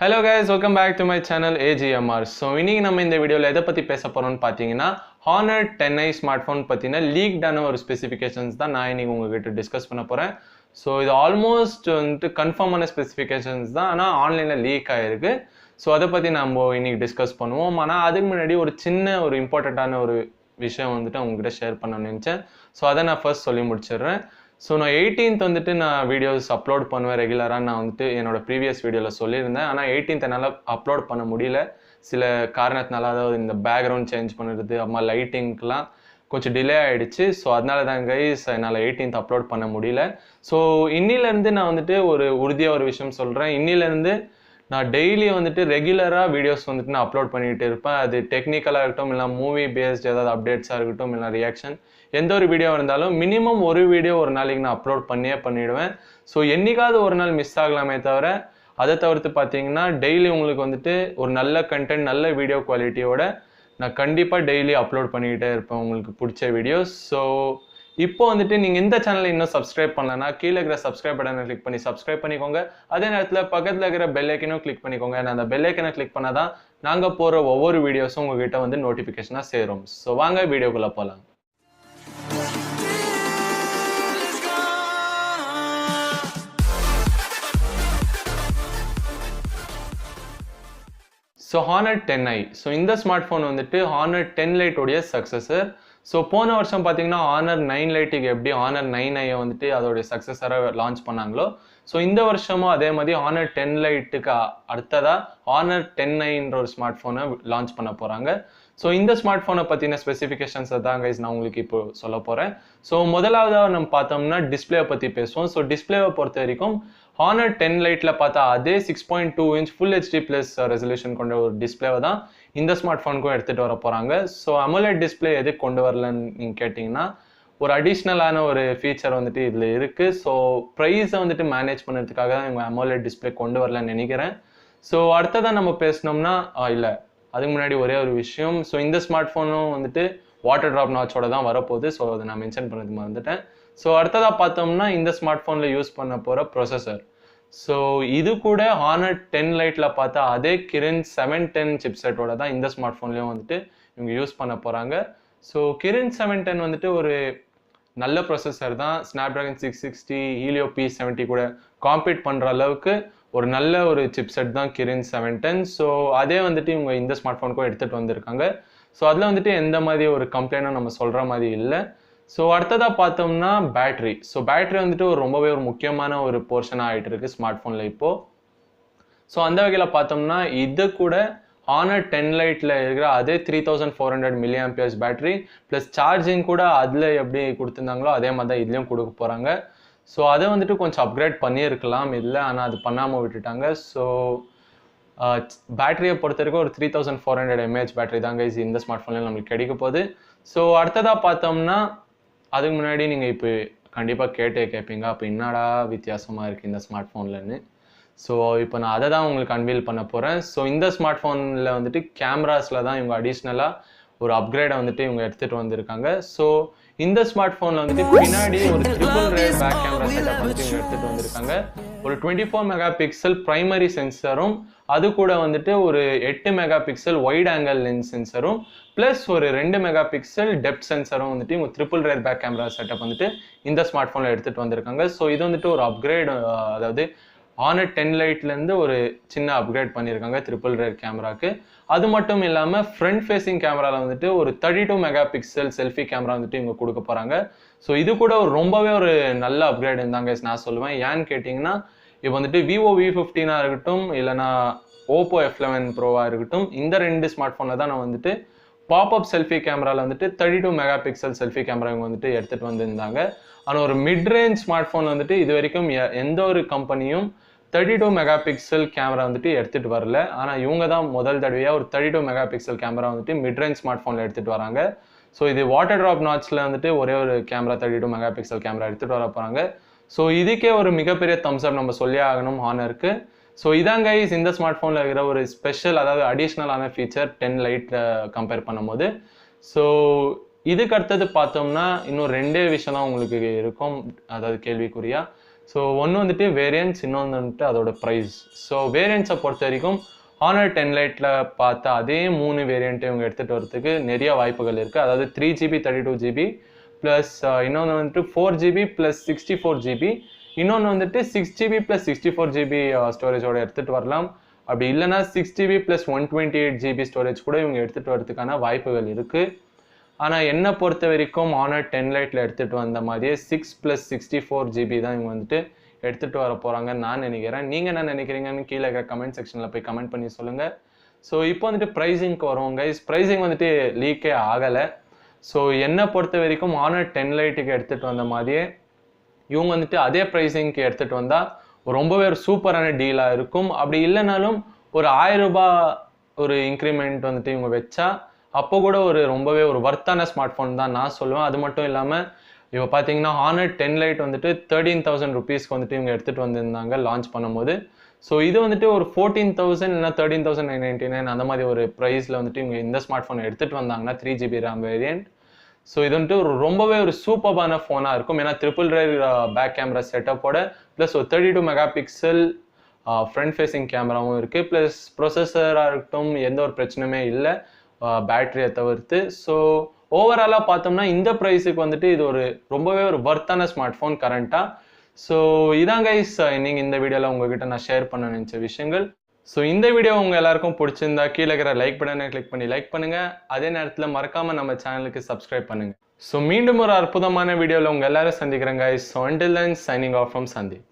Hello guys, welcome back to my channel AGMR. So இன்னைக்கு நம்ம இந்த வீடியோல எதை பத்தி பேச போறோம்னு பாத்தீங்கன்னா Honor 10i ஸ்மார்ட்போன் பத்தின லீக்டான ஒரு ஸ்பெசிஃபிகேஷன்ஸ் தான் நான் இன்னைக்கு உங்ககிட்ட டிஸ்கஸ் பண்ண போறேன். ஸோ இது ஆல்மோஸ்ட் வந்துட்டு கன்ஃபார்மான ஸ்பெசிஃபிகேஷன்ஸ் தான், ஆனால் ஆன்லைனில் லீக் ஆகிருக்கு. ஸோ அதை பற்றி நம்ம இன்னைக்கு டிஸ்கஸ் பண்ணுவோம். ஆனால் அதுக்கு முன்னாடி ஒரு சின்ன ஒரு இம்பார்ட்டண்ட்டான ஒரு விஷயம் வந்துட்டு உங்ககிட்ட ஷேர் பண்ண நினச்சேன். ஸோ அதை நான் ஃபர்ஸ்ட் சொல்லி முடிச்சிடுறேன். ஸோ நான் 18th வந்துட்டு நான் வீடியோஸ் அப்லோட் பண்ணுவேன் ரெகுலராக. நான் வந்துட்டு என்னோட ப்ரீவியஸ் வீடியோவில் சொல்லியிருந்தேன். ஆனால் 18th என்னால் அப்லோட் பண்ண முடியல சில காரணத்தினால. அதாவது இந்த பேக்ரவுண்ட் சேஞ்ச் பண்ணுறது, அம்மா லைட்டிங்க்கெலாம் கொஞ்சம் டிலே ஆகிடுச்சு. ஸோ அதனால தான் கைஸ் என்னால் 18th அப்லோட் பண்ண முடியல. ஸோ இன்னிலேருந்து நான் வந்துட்டு ஒரு உறுதியாக ஒரு விஷயம் சொல்கிறேன். இன்னிலேருந்து நான் டெய்லி வந்துட்டு ரெகுலராக வீடியோஸ் வந்துட்டு நான் அப்லோட் பண்ணிகிட்டு இருப்பேன். அது டெக்னிக்கலாக இருக்கட்டும், இல்லை மூவி பேஸ்ட் ஏதாவது அப்டேட்ஸாக இருக்கட்டும், இல்லை ரியாக்ஷன், எந்த ஒரு வீடியோ இருந்தாலும் மினிமம் ஒரு வீடியோ ஒரு நாளைக்கு நான் அப்லோட் பண்ணிடுவேன். ஸோ என்னைக்காவது ஒரு நாள் மிஸ் ஆகலாமே தவிர, அதை தவிர்த்து பார்த்தீங்கன்னா டெய்லி உங்களுக்கு வந்துட்டு ஒரு நல்ல கண்டென்ட், நல்ல வீடியோ குவாலிட்டியோட நான் கண்டிப்பாக டெய்லி அப்லோட் பண்ணிக்கிட்டே இருப்பேன் உங்களுக்கு பிடிச்ச வீடியோஸ். ஸோ இப்போ வந்துட்டு நீங்கள் இந்த சேனலை இன்னும் சப்ஸ்கிரைப் பண்ணலன்னா கீழே இருக்கிற சப்ஸ்கிரைப் பட்டனை கிளிக் பண்ணி சப்ஸ்கிரைப் பண்ணிக்கோங்க. அதே நேரத்தில் பக்கத்தில் இருக்கிற பெல் ஐக்கனும் கிளிக் பண்ணிக்கோங்க. அந்த பெல் ஐக்கனை கிளிக் பண்ணால் தான் நாங்கள் போகிற ஒவ்வொரு வீடியோஸும் உங்ககிட்ட வந்து நோட்டிஃபிகேஷனாக சேரும். ஸோ வாங்க வீடியோக்குள்ளே போகலாம். So Honor 10i. ஸோ இந்த ஸ்மார்ட் ஃபோன் வந்துட்டு Honor 10 Lite உடைய சக்ஸஸர். ஸோ போன வருஷம் பார்த்தீங்கன்னா Honor 9 Liteக்கு எப்படி Honor 9i வந்துட்டு அதோடைய சக்ஸஸராக லான்ச் பண்ணாங்களோ, ஸோ இந்த வருஷமும் அதே மாதிரி Honor 10 Liteக்கு அடுத்ததாக Honor 10iன்ற ஒரு ஸ்மார்ட் ஃபோனை லான்ச் பண்ண போகிறாங்க. ஸோ இந்த ஸ்மார்ட் ஃபோனை பற்றின ஸ்பெசிஃபிகேஷன்ஸை தான் கைஸ் நான் உங்களுக்கு இப்போ சொல்ல போகிறேன். ஸோ முதலாவதாக நம்ம பார்த்தோம்னா டிஸ்பிளேவை பற்றி பேசுவோம். ஸோ டிஸ்பிளேவை பொறுத்த வரைக்கும் Honor 10 Liteல பார்த்தா அதே 6.2 inch full HD plus resolution கொண்ட ஒரு டிஸ்பிளேவை தான் இந்த ஸ்மார்ட் ஃபோனுக்கும் எடுத்துகிட்டு வர போகிறாங்க. ஸோ AMOLED டிஸ்பிளே எதுக்கு கொண்டு வரலன்னு நீங்கள் கேட்டிங்கன்னா, ஒரு அடிஷ்னலான ஒரு ஃபீச்சர் வந்துட்டு இதில் இருக்குது. ஸோ ப்ரைஸை வந்துட்டு மேனேஜ் பண்ணுறதுக்காக தான் இவங்க AMOLED டிஸ்பிளே கொண்டு வரலன்னு நினைக்கிறேன். ஸோ அடுத்ததான் நம்ம பேசினோம்னா, இல்லை அதுக்கு முன்னாடி ஒரே ஒரு விஷயம். ஸோ இந்த ஸ்மார்ட் ஃபோனும் வந்துட்டு வாட்டர் ட்ராப் நாச்சோட தான் வரப்போகுது. ஸோ அதை நான் மென்ஷன் பண்ணுறது மறந்துட்டேன். ஸோ அடுத்ததாக பார்த்தோம்னா இந்த ஸ்மார்ட் ஃபோனில் யூஸ் பண்ண போகிற ப்ரொசஸர். ஸோ இது கூட Honor 10 Liteல பார்த்தா அதே Kirin 710 சிப்செட்டோட தான் இந்த ஸ்மார்ட் ஃபோன்லேயும் வந்துட்டு இவங்க யூஸ் பண்ண போகிறாங்க. ஸோ Kirin 710 வந்துட்டு ஒரு நல்ல ப்ரொசஸர் தான். Snapdragon 660, Helio P70 கூட காம்பீட் பண்ணுற அளவுக்கு ஒரு நல்ல ஒரு சிப்செட் தான் Kirin 710. ஸோ அதே வந்துட்டு இவங்க இந்த ஸ்மார்ட் ஃபோனுக்கும் எடுத்துகிட்டு வந்திருக்காங்க. ஸோ அதில் வந்துட்டு எந்த மாதிரி ஒரு கம்ப்ளைண்ட்டும் நம்ம சொல்கிற மாதிரி இல்லை. ஸோ அடுத்ததாக பார்த்தோம்னா பேட்ரி. ஸோ பேட்ரி வந்துட்டு ரொம்பவே ஒரு முக்கியமான ஒரு போர்ஷனாக ஆகிட்டு இருக்கு ஸ்மார்ட் ஃபோனில் இப்போது. ஸோ அந்த வகையில் பார்த்தோம்னா இது கூட Honor 10 Liteல இருக்கிற அதே 3400 mAh பேட்ரி ப்ளஸ் சார்ஜிங் கூட அதில் எப்படி கொடுத்துருந்தாங்களோ அதே மாதிரி தான் இதுலேயும் கொடுக்க போகிறாங்க. ஸோ அதை வந்துட்டு கொஞ்சம் அப்கிரேட் பண்ணியிருக்கலாம் இதில், ஆனால் அது பண்ணாமல் விட்டுட்டாங்க. ஸோ பேட்டரியை பொறுத்த வரைக்கும் ஒரு 3400 mAh பேட்டரி தாங்க இந்த ஸ்மார்ட் ஃபோன்லேயும் நம்மளுக்கு கிடைக்க போகுது. ஸோ அடுத்ததாக பார்த்தோம்னா, அதுக்கு முன்னாடி நீங்கள் இப்போ கண்டிப்பாக கேட்பீங்க, அப்போ என்னடா வித்தியாசமாக இருக்குது இந்த ஸ்மார்ட் ஃபோன்லன்னு. ஸோ இப்போ நான் அதை தான் உங்களுக்கு அன்வீல் பண்ண போகிறேன். ஸோ இந்த ஸ்மார்ட் ஃபோனில் வந்துட்டு கேமராஸில் தான் இவங்க அடிஷ்னலாக ஒரு அப்கிரேடை வந்துட்டு இவங்க எடுத்துகிட்டு வந்திருக்காங்க. ஸோ இந்த ஸ்மார்ட் ஃபோனில் வந்துட்டு பின்னாடி ஒரு triple rear back camera setup வந்துட்டு இவங்க எடுத்துகிட்டு வந்திருக்காங்க. ஒரு 24 மெகாபிக்சல் பிரைமரி சென்சரும், அது கூட வந்துட்டு ஒரு 8 மெகாபிக்சல் வைட் ஆங்கிள் லென்ஸ் சென்சரும் ப்ளஸ் ஒரு 2 மெகாபிக்சல் டெப்த் சென்சரும் வந்துட்டு இவங்க triple rear back camera setup வந்துட்டு இந்த ஸ்மார்ட் ஃபோனில் எடுத்துகிட்டு வந்திருக்காங்க. ஸோ இது வந்துட்டு ஒரு அப்கிரேட், அதாவது Honor 10 Liteலேருந்து ஒரு சின்ன அப்கிரேட் பண்ணியிருக்காங்க ட்ரிபிள் ரேர் கேமராக்கு. அது மட்டும் இல்லாமல் ஃப்ரண்ட் ஃபேஸிங் கேமராவில் வந்துட்டு ஒரு 32 மெகாபிக்சல் செல்ஃபி கேமரா வந்துட்டு இவங்க கொடுக்க போகிறாங்க. ஸோ இது கூட ஒரு ரொம்பவே ஒரு நல்ல அப்கிரேட் இருந்தாங்க நான் சொல்லுவேன். ஏன்னு கேட்டிங்கன்னா, இப்போ வந்துட்டு Vivo V15 இருக்கட்டும், இல்லைனா Oppo F11 Proவாக இருக்கட்டும், இந்த 2 ஸ்மார்ட் ஃபோனில் தான் நான் வந்துட்டு பாப்அப் செல்ஃபி கேமராவில் வந்துட்டு 32 மெகாபிக்சல் செல்ஃபி கேமரா இவங்க வந்துட்டு எடுத்துகிட்டு வந்திருந்தாங்க. ஆனால் ஒரு மிட் ரேஞ்ச் ஸ்மார்ட் ஃபோன் வந்துட்டு இது வரைக்கும் எந்த ஒரு கம்பெனியும் 32 மெகாபிக்சல் கேமரா வந்துட்டு எடுத்துகிட்டு வரல. ஆனால் இவங்க தான் முதல் தடவையாக ஒரு 32 மெகாபிக்சல் கேமரா வந்துட்டு மிட் ரேஞ்ச் ஸ்மார்ட் ஃபோனில் எடுத்துகிட்டு வராங்க. ஸோ இது வாட்டர் ட்ராப் நாட்ச்சில் வந்துட்டு ஒரே ஒரு கேமரா 32 மெகாபிக்சல் கேமரா எடுத்துகிட்டு வர போகிறாங்க. ஸோ இதுக்கே ஒரு மிகப்பெரிய தம்ஸ் அப் நம்ம சொல்லி ஆகணும் Honorக்கு. ஸோ இதாங்க இந்த ஸ்மார்ட் ஃபோனில் இருக்கிற ஒரு ஸ்பெஷல், அதாவது அடிஷ்னலான ஃபீச்சர் 10 Lite கம்பேர் பண்ணும்போது. ஸோ இதுக்கு அடுத்தது பார்த்தோம்னா இன்னும் 2 விஷயம் தான் உங்களுக்கு இருக்கும், அதாவது கேள்விக்குறியா. ஸோ ஒன்று வந்துட்டு வேரியன்ட்ஸ், இன்னொன்று வந்துட்டு அதோட ப்ரைஸ். ஸோ வேரியன்ட்ஸை பொறுத்த வரைக்கும் Honor 10 Liteல பார்த்தா அதே 3 வேரியண்ட்டை இவங்க எடுத்துகிட்டு வரதுக்கு நிறைய வாய்ப்புகள் இருக்குது. அதாவது 3GB 32GB ப்ளஸ் இன்னொன்று வந்துட்டு 4GB ப்ளஸ் 64GB, இன்னொன்று வந்துட்டு 6GB ப்ளஸ் 64GB ஸ்டோரேஜோட எடுத்துகிட்டு வரலாம். அப்படி இல்லைனா 6GB ப்ளஸ் 128GB ஸ்டோரேஜ் கூட இவங்க எடுத்துகிட்டு வரதுக்கான வாய்ப்புகள் இருக்குது. ஆனால் என்னை பொறுத்த வரைக்கும் Honor 10 Liteல எடுத்துகிட்டு வந்த மாதிரியே 6 ப்ளஸ் 64GB தான் இவங்க வந்துட்டு எடுத்துகிட்டு வர போகிறாங்கன்னு நான் நினைக்கிறேன். நீங்கள் என்ன நினைக்கிறீங்கன்னு கீழே இருக்கிற கமெண்ட் செக்ஷனில் போய் கமெண்ட் பண்ணி சொல்லுங்கள். ஸோ இப்போ வந்துட்டு ப்ரைஸிங்க்கு வரும் கைஸ். ப்ரைஸிங் வந்துட்டு லீக்கே ஆகலை. ஸோ என்னை பொறுத்த வரைக்கும் Honor 10 Liteக்கு எடுத்துகிட்டு வந்த மாதிரியே இவங்க வந்துட்டு அதே ப்ரைஸிங்க்கு எடுத்துகிட்டு வந்தால் ரொம்பவே ஒரு சூப்பரான டீலாக இருக்கும். அப்படி இல்லைனாலும் ஒரு 1000 ரூபாய் ஒரு இன்க்ரிமெண்ட் வந்துட்டு இவங்க வச்சா அப்போ கூட ஒரு ரொம்பவே ஒரு வர்த்தான ஸ்மார்ட் ஃபோன் தான் நான் சொல்லுவேன். அது மட்டும் இல்லாமல் இப்போ பார்த்தீங்கன்னா Honor 10 Lite வந்துட்டு 13,000 rupeesக்கு வந்துட்டு இவங்க எடுத்துகிட்டு வந்திருந்தாங்க லான்ச் பண்ணும்போது. ஸோ இது வந்துட்டு ஒரு 14,000 இல்லைனா 13,999 அந்த மாதிரி ஒரு ப்ரைஸில் வந்துட்டு இவங்க இந்த ஸ்மார்ட் ஃபோனை எடுத்துகிட்டு வந்தாங்கன்னா 3GB RAM வேரியண்ட். ஸோ இது வந்துட்டு ஒரு ரொம்பவே ஒரு சூப்பரான ஃபோனாக இருக்கும். ஏன்னா ட்ரிபிள் ரேர் பேக் கேமரா செட்டப்போட ப்ளஸ் ஒரு 32 மெகாபிக்சல் ஃப்ரண்ட் ஃபேஸிங் கேமராவும் இருக்குது. ப்ளஸ் ப்ரொசஸராக இருக்கட்டும் எந்த ஒரு பிரச்சனையுமே இல்லை பேட்டரியை தவிர்த்து. ஸோ ஓவராலாக பார்த்தோம்னா இந்த ப்ரைஸுக்கு வந்துட்டு இது ஒரு ரொம்பவே ஒரு வர்த்தான ஸ்மார்ட் ஃபோன் கரண்ட்டாக. ஸோ இதான் கைஸ் நீங்கள் இந்த வீடியோவில் உங்ககிட்ட நான் ஷேர் பண்ண நினச்ச விஷயங்கள். ஸோ இந்த வீடியோ உங்கள் எல்லாருக்கும் பிடிச்சிருந்தா கீழே இருக்கிற லைக் பட்டனை கிளிக் பண்ணி லைக் பண்ணுங்கள். அதே நேரத்தில் மறக்காமல் நம்ம சேனலுக்கு சப்ஸ்கிரைப் பண்ணுங்கள். ஸோ மீண்டும் ஒரு அற்புதமான வீடியோவில் உங்கள் எல்லாரும் சந்திக்கிறேன் guys. So until then signing off from Sandeep.